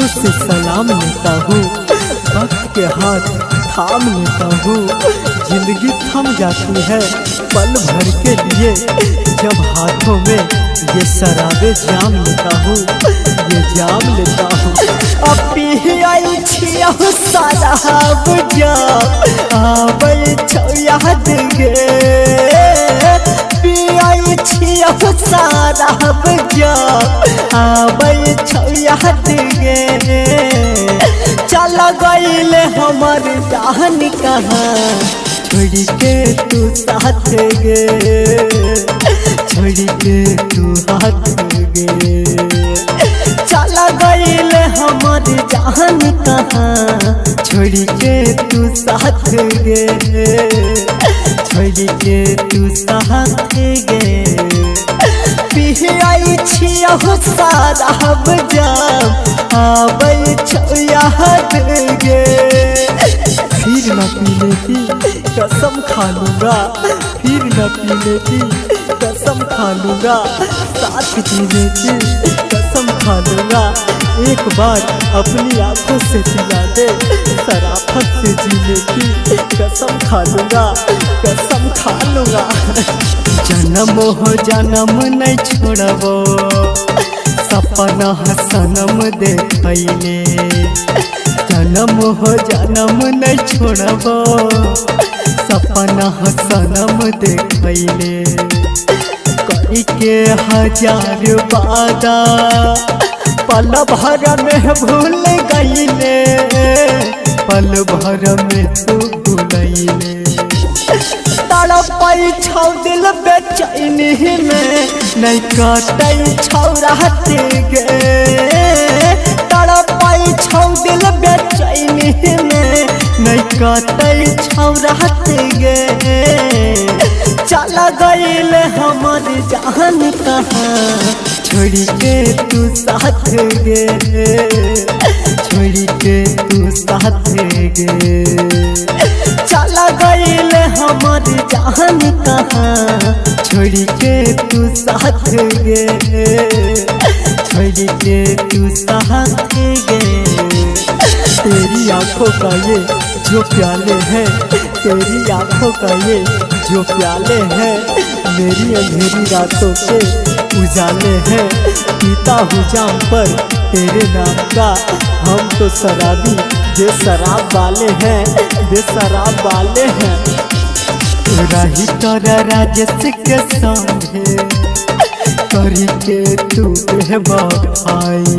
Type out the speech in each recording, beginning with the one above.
आंखों से सलाम लेता हूँ, वक्त के हाथ थाम लेता हूँ। जिंदगी थम जाती है पल भर के लिए, जब हाथों में ये शराबे जाम लेता हूँ, ये जाम लेता हूँ। अपी आई छिया शराब जाम आबै छौ याद गे, पियाई छिया शराब जाम आबै छौ याद गे। चल गईल हमर जान कहाँ छोड़ के तू साथ गे, छोड़ के तू हाथ गे। चल गईल हमर जान कहाँ छोड़ के तू साथ गे, छोड़ के तू साथ गे। पियाई छिया शराब जाम आबै छौ याद गे। फिर न पीने की कसम खा लूँगा, फिर न पीने की कसम खा लूँगा, साथ जीने की कसम खा लूँगा। एक बार अपनी आंखों से पिला दे, शराफत से जीने की कसम खा लूँगा, कसम खा लूँगा। जन्म हो जन्म नहीं छोड़बो, सपना सनम देखैले। जन्म हो जन्म नहीं छोड़बो, सपना सनम देखैले। कई के हजार वादा पल भर में भूल गईले, पल भर में तू भूलैले। तड़पै छौ दिल बेचैनी में नहीं कटै छौ रात गे, तड़पै छौ दिल बेचैनी में नहीं कटै छौ रात गे। चल गईल हमर जान कहाँ छोड़ के तू साथ गे, छोड़ के तू साथ गे। चल गईल हमर जान कहाँ छोड़ के तू साथ गे, छोड़ के तू साथ गे। तेरी आंखों का ये जो प्याले हैं, तेरी आंखों का ये जो प्याले हैं, मेरी अंधेरी रातों के उजाले हैं। पीता हूँ जाम पर तेरे नाम का, हम तो शराबी बेशराब वाले हैं, बेशराब वाले हैं। रही तोरा राजेश के संगे करी के तू बेवफाई,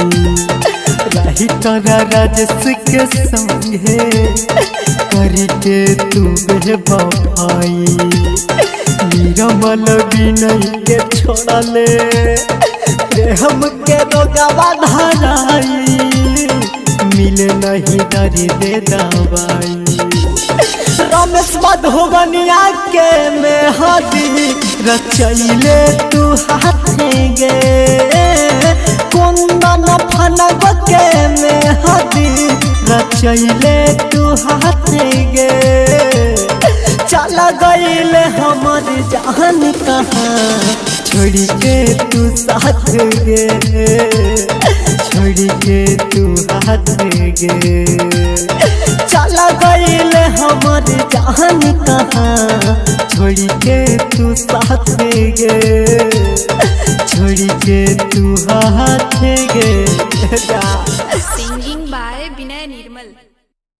रही तोरा राजेश के संगे करी के तू बेवफाई। निर्मल विनय के छोड़ले प्रेम के रोगवा धराई, मिले नहीं दर्द दवाई। रमेश मधुबनिया के मेहदी रचैले तू हाथ गे, कुंदन फनग के मेहदी रचैले तू हाथ गे। चल गईल हमर जान कहाँ छोड़ के तू साथ गे, छोड़ के तू हाथ गे। चल गईल हमर जान कहाँ छोड़ के तू साथ गे, छोड़ के तू हाथ गे। Singing by Vinay Nirmal।